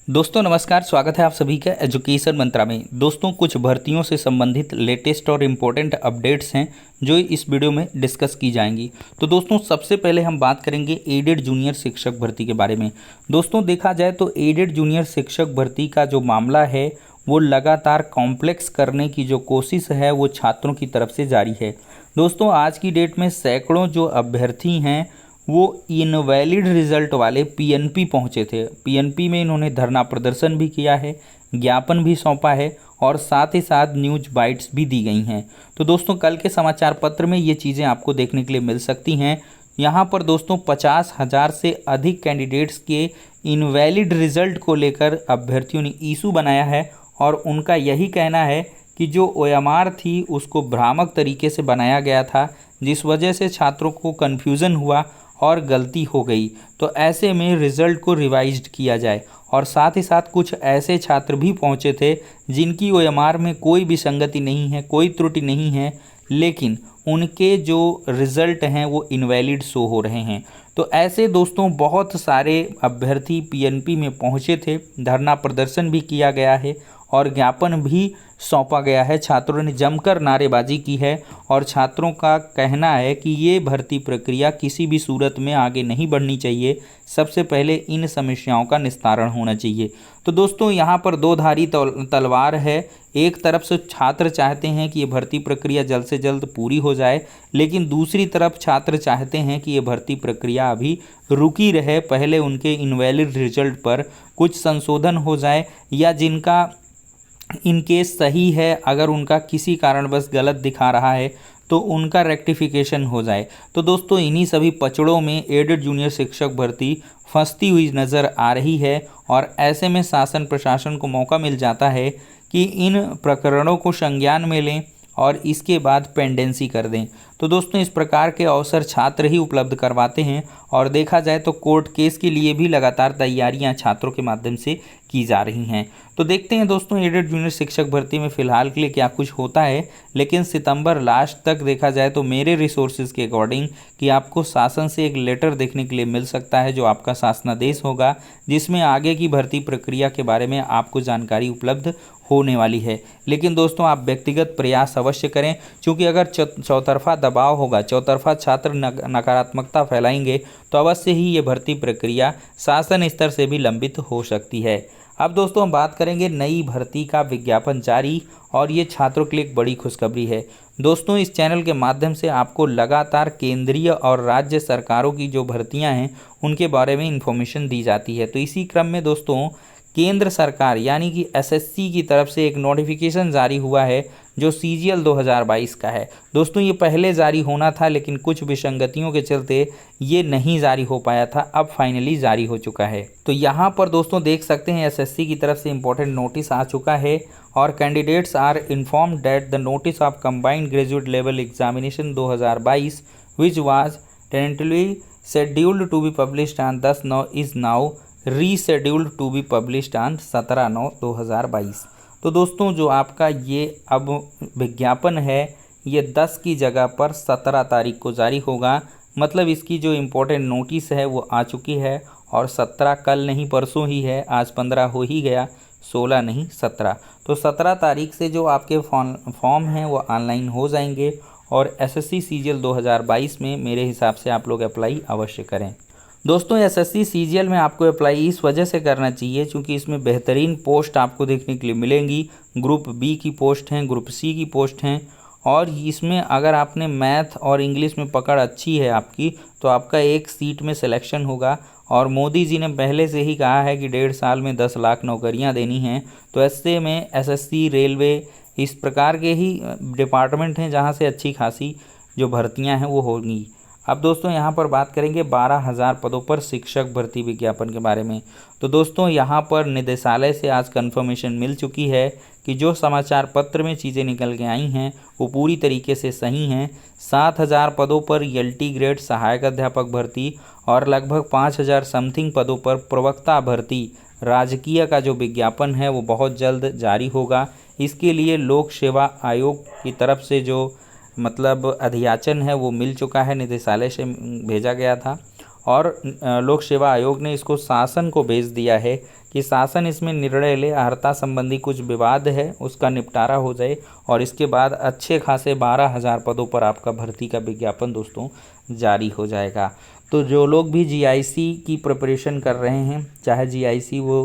दोस्तों नमस्कार, स्वागत है आप सभी का एजुकेशन मंत्रा में। दोस्तों कुछ भर्तियों से संबंधित लेटेस्ट और इम्पोर्टेंट अपडेट्स हैं जो इस वीडियो में डिस्कस की जाएंगी। तो दोस्तों सबसे पहले हम बात करेंगे एडेड जूनियर शिक्षक भर्ती के बारे में। दोस्तों देखा जाए तो एडेड जूनियर शिक्षक भर्ती का जो मामला है वो लगातार कॉम्प्लेक्स करने की जो कोशिश है वो छात्रों की तरफ से जारी है। दोस्तों आज की डेट में सैकड़ों जो अभ्यर्थी हैं वो इनवैलिड रिजल्ट वाले पीएनपी पहुंचे थे। पीएनपी में इन्होंने धरना प्रदर्शन भी किया है, ज्ञापन भी सौंपा है और साथ ही साथ न्यूज बाइट्स भी दी गई हैं। तो दोस्तों कल के समाचार पत्र में ये चीज़ें आपको देखने के लिए मिल सकती हैं। यहाँ पर दोस्तों 50,000 से अधिक कैंडिडेट्स के इनवैलिड रिजल्ट को लेकर अभ्यर्थियों ने इशू बनाया है और उनका यही कहना है कि जो ओएमआर थी उसको भ्रामक तरीके से बनाया गया था, जिस वजह से छात्रों को कन्फ्यूज़न हुआ और गलती हो गई। तो ऐसे में रिज़ल्ट को रिवाइज्ड किया जाए। और साथ ही साथ कुछ ऐसे छात्र भी पहुंचे थे जिनकी ओएमआर में कोई विसंगति नहीं है, कोई त्रुटि नहीं है, लेकिन उनके जो रिज़ल्ट हैं वो इनवैलिड शो हो रहे हैं। तो ऐसे दोस्तों बहुत सारे अभ्यर्थी पीएनपी में पहुंचे थे, धरना प्रदर्शन भी किया गया है और ज्ञापन भी सौंपा गया है। छात्रों ने जमकर नारेबाजी की है और छात्रों का कहना है कि ये भर्ती प्रक्रिया किसी भी सूरत में आगे नहीं बढ़नी चाहिए। सबसे पहले इन समस्याओं का निस्तारण होना चाहिए। तो दोस्तों यहाँ पर दो धारी तलवार है। एक तरफ से छात्र चाहते हैं कि ये भर्ती प्रक्रिया जल्द से जल्द पूरी हो जाए, लेकिन दूसरी तरफ छात्र चाहते हैं कि ये भर्ती प्रक्रिया अभी रुकी रहे, पहले उनके इनवैलिड रिजल्ट पर कुछ संशोधन हो जाए या जिनका इनकेस सही है, अगर उनका किसी कारणवश गलत दिखा रहा है तो उनका रेक्टिफिकेशन हो जाए। तो दोस्तों इन्हीं सभी पचड़ों में एडेड जूनियर शिक्षक भर्ती फंसती हुई नज़र आ रही है और ऐसे में शासन प्रशासन को मौका मिल जाता है कि इन प्रकरणों को संज्ञान में लें और इसके बाद पेंडेंसी कर दें। तो दोस्तों इस प्रकार के अवसर छात्र ही उपलब्ध करवाते हैं और देखा जाए तो कोर्ट केस के लिए भी लगातार तैयारियां छात्रों के माध्यम से की जा रही हैं। तो देखते हैं दोस्तों एडेड जूनियर शिक्षक भर्ती में फ़िलहाल के लिए क्या कुछ होता है, लेकिन सितंबर लास्ट तक देखा जाए तो मेरे रिसोर्सेज के अकॉर्डिंग कि आपको शासन से एक लेटर देखने के लिए मिल सकता है जो आपका शासनादेश होगा, जिसमें आगे की भर्ती प्रक्रिया के बारे में आपको जानकारी उपलब्ध होने वाली है। लेकिन दोस्तों आप व्यक्तिगत प्रयास अवश्य करें, क्योंकि अगर चौतरफा दबाव होगा, चौतरफा छात्र नकारात्मकता फैलाएंगे तो अवश्य ही ये भर्ती प्रक्रिया शासन स्तर से भी लंबित हो सकती है। अब दोस्तों हम बात करेंगे नई भर्ती का विज्ञापन जारी, और ये छात्रों के लिए एक बड़ी खुशखबरी है। दोस्तों इस चैनल के माध्यम से आपको लगातार केंद्रीय और राज्य सरकारों की जो भर्तियां हैं उनके बारे में इन्फॉर्मेशन दी जाती है। तो इसी क्रम में दोस्तों केंद्र सरकार यानी कि एसएससी की तरफ से एक नोटिफिकेशन जारी हुआ है जो सीजीएल 2022 का है। दोस्तों ये पहले जारी होना था, लेकिन कुछ विसंगतियों के चलते ये नहीं जारी हो पाया था, अब फाइनली जारी हो चुका है। तो यहाँ पर दोस्तों देख सकते हैं एसएससी की तरफ से इम्पोर्टेंट नोटिस आ चुका है और candidates are informed that the notice of combined graduate level examination 2022 which was tentatively scheduled to be published on 10/9 is now rescheduled to be published on 17/9/2022। तो दोस्तों जो आपका ये अब विज्ञापन है ये 10 की जगह पर 17 तारीख को जारी होगा। मतलब इसकी जो इम्पोर्टेंट नोटिस है वो आ चुकी है और 17 कल नहीं परसों ही है, आज 15 हो ही गया, 16 नहीं 17। तो 17 तारीख से जो आपके फॉर्म हैं वो ऑनलाइन हो जाएंगे और एसएससी सीजीएल 2022 में मेरे हिसाब से आप लोग अप्लाई अवश्य करें। दोस्तों एसएससी सीजीएल में आपको अप्लाई इस वजह से करना चाहिए क्योंकि इसमें बेहतरीन पोस्ट आपको देखने के लिए मिलेंगी। ग्रुप बी की पोस्ट हैं, ग्रुप सी की पोस्ट हैं और इसमें अगर आपने मैथ और इंग्लिश में पकड़ अच्छी है आपकी तो आपका एक सीट में सिलेक्शन होगा। और मोदी जी ने पहले से ही कहा है कि 1.5 साल में 10 लाख नौकरियां देनी हैं। तो ऐसे में एसएससी, रेलवे, इस प्रकार के ही डिपार्टमेंट हैं जहां से अच्छी खासी जो भर्तियां हैं वो होंगी। अब दोस्तों यहाँ पर बात करेंगे 12,000 पदों पर शिक्षक भर्ती विज्ञापन के बारे में। तो दोस्तों यहाँ पर निदेशालय से आज कंफर्मेशन मिल चुकी है कि जो समाचार पत्र में चीज़ें निकल के आई हैं वो पूरी तरीके से सही हैं। 7,000 पदों पर एलटी ग्रेड सहायक अध्यापक भर्ती और लगभग 5,000 समथिंग पदों पर प्रवक्ता भर्ती राजकीय का जो विज्ञापन है वो बहुत जल्द जारी होगा। इसके लिए लोक सेवा आयोग की तरफ से जो मतलब अधियाचन है वो मिल चुका है, निदेशालय से भेजा गया था और लोक सेवा आयोग ने इसको शासन को भेज दिया है कि शासन इसमें निर्णय ले, अर्हता संबंधी कुछ विवाद है उसका निपटारा हो जाए और इसके बाद अच्छे खासे 12,000 पदों पर आपका भर्ती का विज्ञापन दोस्तों जारी हो जाएगा। तो जो लोग भी जीआईसी की प्रिपरेशन कर रहे हैं, चाहे जीआईसी वो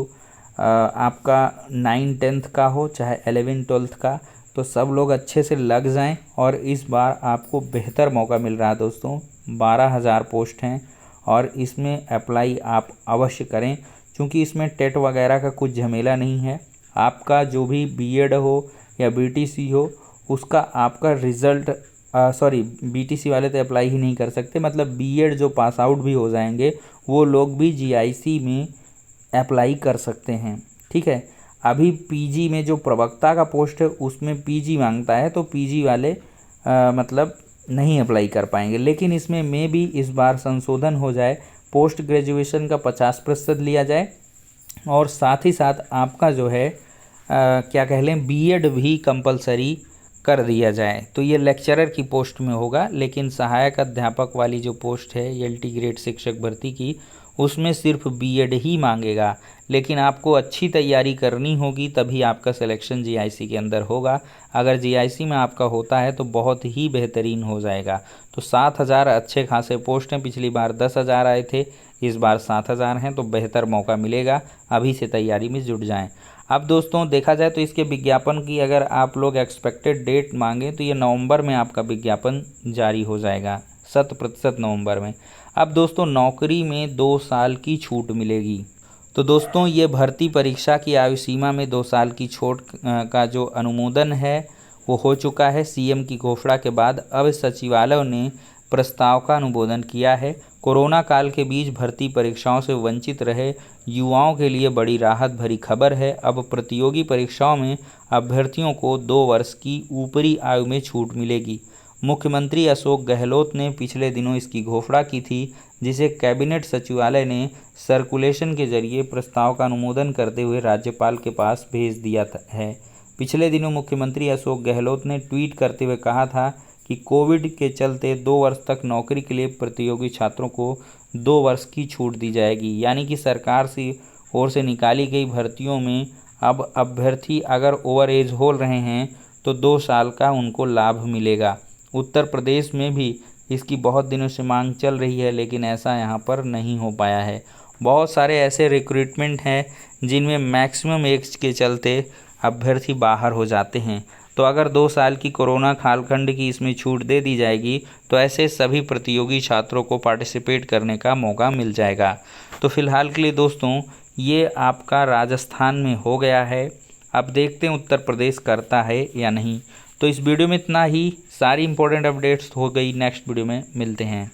आपका 9-10th का हो चाहे 11-12th का, तो सब लोग अच्छे से लग जाएं और इस बार आपको बेहतर मौका मिल रहा है दोस्तों। 12,000 पोस्ट हैं और इसमें अप्लाई आप अवश्य करें, क्योंकि इसमें टेट वगैरह का कुछ झमेला नहीं है। आपका जो भी बीएड हो या बीटीसी हो उसका आपका रिज़ल्ट बीटीसी वाले तो अप्लाई ही नहीं कर सकते, मतलब बीएड जो पास आउट भी हो जाएंगे वो लोग भी जीआईसी में अप्लाई कर सकते हैं। ठीक है, अभी पीजी में जो प्रवक्ता का पोस्ट है उसमें पीजी मांगता है, तो पीजी वाले मतलब नहीं अप्लाई कर पाएंगे। लेकिन इसमें भी इस बार संशोधन हो जाए, पोस्ट ग्रेजुएशन का 50% लिया जाए और साथ ही साथ आपका जो है क्या कह लें बीएड भी कंपलसरी कर दिया जाए। तो ये लेक्चरर की पोस्ट में होगा, लेकिन सहायक अध्यापक वाली जो पोस्ट है एलटी ग्रेड शिक्षक भर्ती की, उसमें सिर्फ बीएड ही मांगेगा। लेकिन आपको अच्छी तैयारी करनी होगी, तभी आपका सिलेक्शन जीआईसी के अंदर होगा। अगर जीआईसी में आपका होता है तो बहुत ही बेहतरीन हो जाएगा। तो 7,000 अच्छे खासे पोस्ट हैं, पिछली बार 10,000 आए थे, इस बार 7,000 हैं, तो बेहतर मौका मिलेगा, अभी से तैयारी में जुट जाएं। अब दोस्तों देखा जाए तो इसके विज्ञापन की अगर आप लोग एक्सपेक्टेड डेट मांगें तो ये नवंबर में आपका विज्ञापन जारी हो जाएगा, 100% नवंबर में। अब दोस्तों नौकरी में 2 साल की छूट मिलेगी। तो दोस्तों ये भर्ती परीक्षा की आयु सीमा में 2 साल की छूट का जो अनुमोदन है वो हो चुका है। सीएम की घोषणा के बाद अब सचिवालय ने प्रस्ताव का अनुमोदन किया है। कोरोना काल के बीच भर्ती परीक्षाओं से वंचित रहे युवाओं के लिए बड़ी राहत भरी खबर है। अब प्रतियोगी परीक्षाओं में अभ्यर्थियों को 2 वर्ष की ऊपरी आयु में छूट मिलेगी। मुख्यमंत्री अशोक गहलोत ने पिछले दिनों इसकी घोषणा की थी, जिसे कैबिनेट सचिवालय ने सर्कुलेशन के जरिए प्रस्ताव का अनुमोदन करते हुए राज्यपाल के पास भेज दिया है। पिछले दिनों मुख्यमंत्री अशोक गहलोत ने ट्वीट करते हुए कहा था कि कोविड के चलते 2 वर्ष तक नौकरी के लिए प्रतियोगी छात्रों को 2 वर्ष की छूट दी जाएगी। यानी कि सरकार से ओर से निकाली गई भर्तियों में अब अभ्यर्थी अगर ओवर एज हो रहे हैं तो 2 साल का उनको लाभ मिलेगा। उत्तर प्रदेश में भी इसकी बहुत दिनों से मांग चल रही है, लेकिन ऐसा यहाँ पर नहीं हो पाया है। बहुत सारे ऐसे रिक्रूटमेंट हैं जिनमें मैक्सिमम एज के चलते अभ्यर्थी बाहर हो जाते हैं। तो अगर 2 साल की कोरोना कालखंड की इसमें छूट दे दी जाएगी तो ऐसे सभी प्रतियोगी छात्रों को पार्टिसिपेट करने का मौका मिल जाएगा। तो फिलहाल के लिए दोस्तों ये आपका राजस्थान में हो गया है, अब देखते हैं उत्तर प्रदेश करता है या नहीं। तो इस वीडियो में इतना ही, सारी इंपॉर्टेंट अपडेट्स हो गई, नेक्स्ट वीडियो में मिलते हैं।